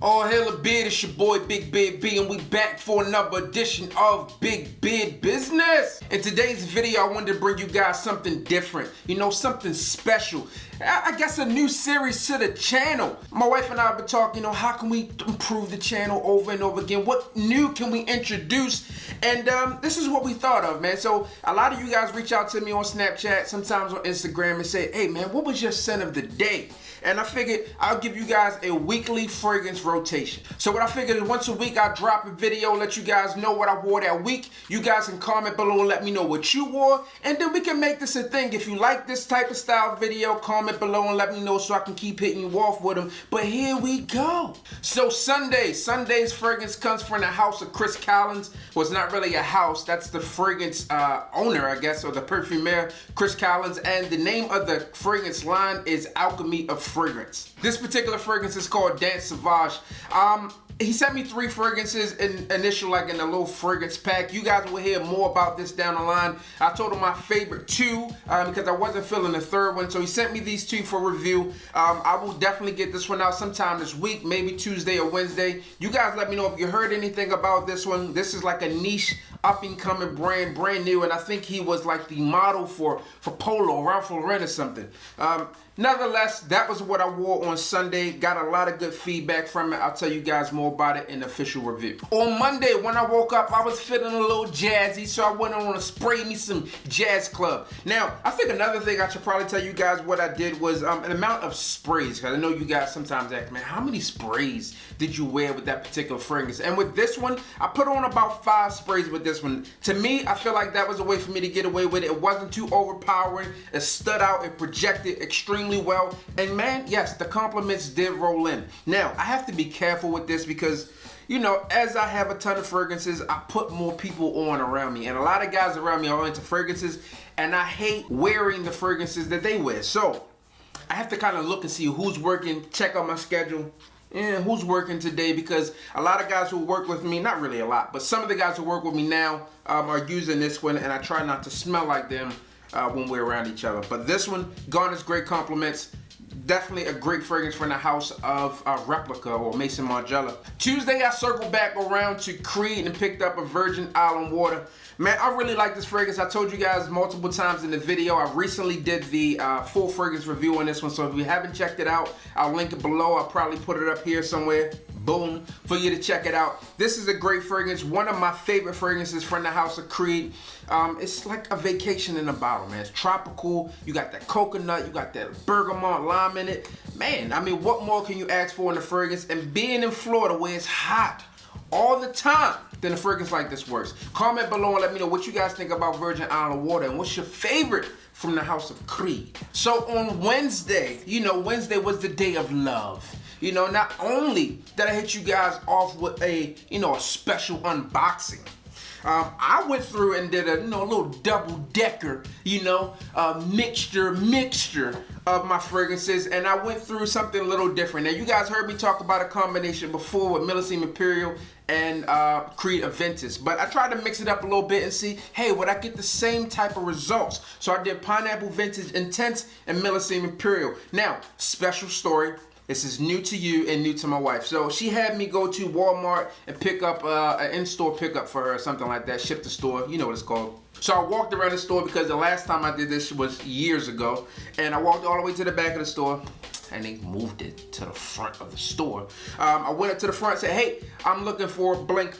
All hail a beard, it's your boy Big Beard B, and we back for another edition of Big Beard Business. In today's video, I wanted to bring you guys something different, something special. I guess a new series to the channel. My wife and I have been talking, how can we improve the channel over and over again? What new can we introduce? And this is what we thought of, man. So a lot of you guys reach out to me on Snapchat, sometimes on Instagram, and say, hey man, what was your scent of the day? And I figured I'll give you guys a weekly fragrance rotation. So what I figured is once a week I'll drop a video, let you guys know what I wore that week. You guys can comment below and let me know what you wore. And then we can make this a thing. If you like this type of style video, comment below and let me know so I can keep hitting you off with them. But here we go. So Sunday's fragrance comes from the house of Chris Collins. Well, it's not really a house. That's the fragrance owner, I guess, or the perfumer, Chris Collins. And the name of the fragrance line is Alchemy of Fragrance. This particular fragrance is called Danse Savauge. He sent me 3 fragrances in a little fragrance pack. You guys will hear more about this down the line. I told him my favorite 2 because I wasn't feeling the 3rd one. So he sent me these 2 for review. I will definitely get this one out sometime this week, maybe Tuesday or Wednesday. You guys let me know if you heard anything about this one. This is like a niche up-and-coming brand new, and I think he was like the model for Polo, Ralph Lauren or something. Nonetheless, that was what I wore on Sunday. Got a lot of good feedback from it. I'll tell you guys more about it in the official review. On Monday, when I woke up, I was feeling a little jazzy, so I went on to spray me some Jazz Club. Now, I think another thing I should probably tell you guys what I did was an amount of sprays, because I know you guys sometimes ask, man, how many sprays did you wear with that particular fragrance? And with this one, I put on about 5 sprays with this one. To me, I feel like that was a way for me to get away with it. It wasn't too overpowering. It stood out. It projected extremely well, and man, yes, the compliments did roll in. Now, I have to be careful with this because, as I have a ton of fragrances, I put more people on around me, and a lot of guys around me are into fragrances, and I hate wearing the fragrances that they wear. So I have to kind of look and see who's working, check out my schedule, and who's working today, because a lot of guys who work with me, not really a lot, but some of the guys who work with me now are using this one, and I try not to smell like them when we're around each other. But this one garners great compliments. Definitely a great fragrance from the house of Replica or Maison Margiela. Tuesday, I circled back around to Creed and picked up a Virgin Island Water. Man, I really like this fragrance. I told you guys multiple times in the video. I recently did the full fragrance review on this one, so if you haven't checked it out, I'll link it below. I'll probably put it up here somewhere. Boom, for you to check it out. This is a great fragrance, one of my favorite fragrances from the house of Creed. It's like a vacation in a bottle, man. It's tropical, you got that coconut, you got that bergamot lime in it. Man, I mean, what more can you ask for in a fragrance? And being in Florida where it's hot all the time, then a fragrance like this works. Comment below and let me know what you guys think about Virgin Island Water and what's your favorite from the house of Creed. So on Wednesday, Wednesday was the day of love. Not only did I hit you guys off with a special unboxing, I went through and did a little double-decker, mixture of my fragrances, and I went through something a little different. Now, you guys heard me talk about a combination before with Millesime Imperial and Creed Invictus, but I tried to mix it up a little bit and see, hey, would I get the same type of results? So I did Pineapple Vintage Intense and Millesime Imperial. Now, special story. This is new to you and new to my wife. So she had me go to Walmart and pick up an in-store pickup for her, something like that, ship to store, you know what it's called. So I walked around the store because the last time I did this was years ago, and I walked all the way to the back of the store, and they moved it to the front of the store. I went up to the front and said, hey, I'm looking for blank.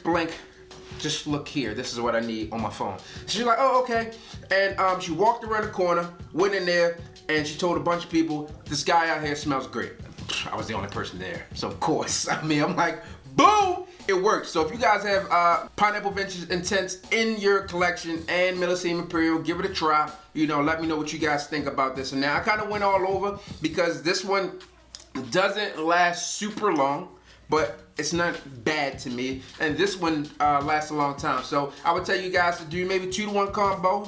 Just look here, this is what I need on my phone. So she's like, oh, okay. And she walked around the corner, went in there, and she told a bunch of people, this guy out here smells great. I was the only person there, so of course, I'm like, boom, it works. So if you guys have Pineapple Vintage Intense in your collection and Millesime Imperial, give it a try. Let me know what you guys think about this. And now I kind of went all over because this one doesn't last super long, but it's not bad to me. And this one lasts a long time. So I would tell you guys to do maybe 2-to-1 combo,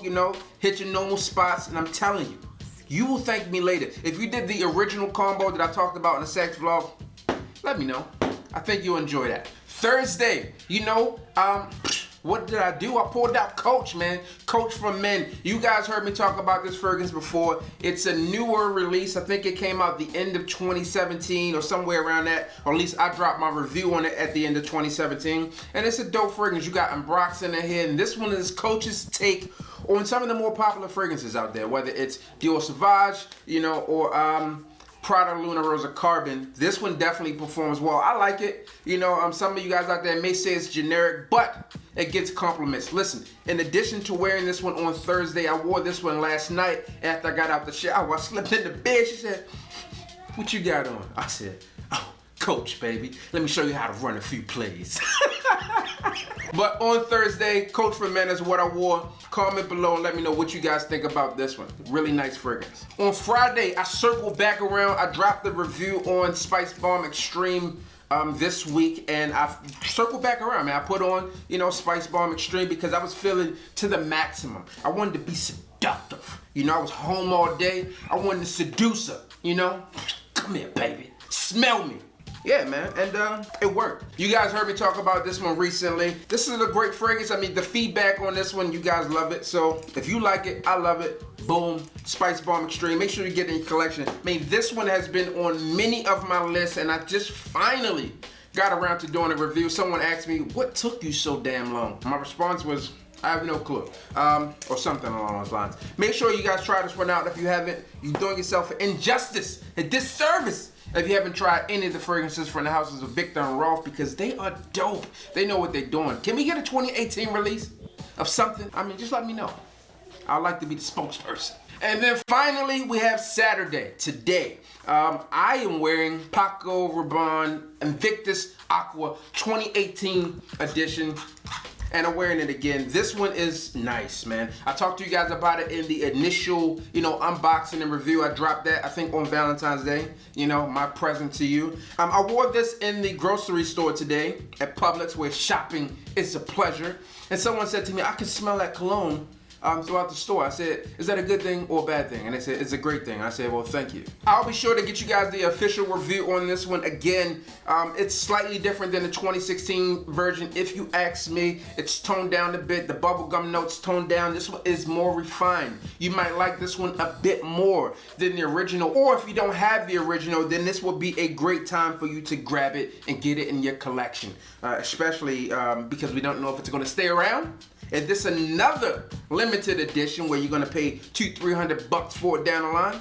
hit your normal spots, and I'm telling you, you will thank me later. If you did the original combo that I talked about in the sex vlog, let me know. I think you'll enjoy that. Thursday, what did I do? I pulled out Coach, man. Coach for Men. You guys heard me talk about this fragrance before. It's a newer release. I think it came out the end of 2017 or somewhere around that. Or at least I dropped my review on it at the end of 2017. And it's a dope fragrance. You got Ambrox in here. And this one is Coach's take on some of the more popular fragrances out there. Whether it's Dior Savauge, you know, or Prada Luna Rosa Carbon. This one definitely performs well. I like it. You know, some of you guys out there may say it's generic, but it gets compliments. Listen, in addition to wearing this one on Thursday, I wore this one last night after I got out the shower. I slept in the bed. She said, "What you got on?" I said, "Oh, Coach, baby. Let me show you how to run a few plays." But on Thursday, Coach for Men is what I wore. Comment below and let me know what you guys think about this one. Really nice fragrance. On Friday, I circled back around. I dropped the review on Spicebomb Extreme this week, and I circled back around, man. I put on, you know, Spicebomb Extreme because I was feeling to the maximum. I wanted to be seductive. You know, I was home all day. I wanted to seduce her, you know? Come here, baby. Smell me. Yeah, man, and it worked. You guys heard me talk about this one recently. This is a great fragrance. I mean, the feedback on this one, you guys love it. So if you like it, I love it. Boom, Spicebomb Extreme. Make sure you get it in your collection. I mean, this one has been on many of my lists, and I just finally got around to doing a review. Someone asked me, what took you so damn long? My response was, I have no clue, or something along those lines. Make sure you guys try this one out. If you haven't, you're doing yourself an injustice, a disservice, if you haven't tried any of the fragrances from the houses of Viktor and Rolf, because they are dope. They know what they're doing. Can we get a 2018 release of something? I mean, just let me know. I'd like to be the spokesperson. And then finally, we have Saturday, today. I am wearing Paco, Rabanne, Invictus, Aqua 2018 edition. And I'm wearing it again. This one is nice, man. I talked to you guys about it in the initial, you know, unboxing and review. I dropped that, I think, on Valentine's Day. You know, my present to you. I wore this in the grocery store today at Publix, where shopping is a pleasure. And someone said to me, I can smell that cologne throughout the store. I said, is that a good thing or a bad thing? And they said, it's a great thing. I said, well, thank you. I'll be sure to get you guys the official review on this one. Again, it's slightly different than the 2016 version. If you ask me, it's toned down a bit. The bubblegum notes toned down. This one is more refined. You might like this one a bit more than the original. Or if you don't have the original, then this will be a great time for you to grab it and get it in your collection. Especially because we don't know if it's going to stay around. Is this another limited edition where you're gonna pay $200-300 for it down the line?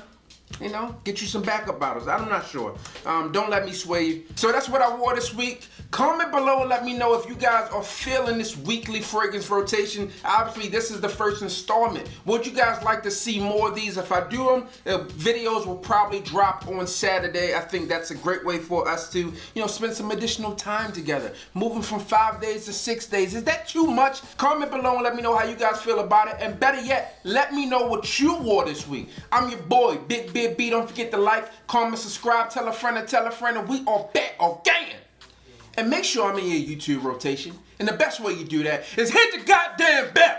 You know, get you some backup bottles. I'm not sure. Don't let me sway you. So that's what I wore this week. Comment below and let me know if you guys are feeling this weekly fragrance rotation. Obviously, this is the first installment. Would you guys like to see more of these? If I do them, the videos will probably drop on Saturday. I think that's a great way for us to, you know, spend some additional time together. Moving from 5 days to 6 days. Is that too much? Comment below and let me know how you guys feel about it. And better yet, let me know what you wore this week. I'm your boy, Big B. Don't forget to like, comment, subscribe, tell a friend, and we are back again. And make sure I'm in your YouTube rotation. And the best way you do that is hit the goddamn bell.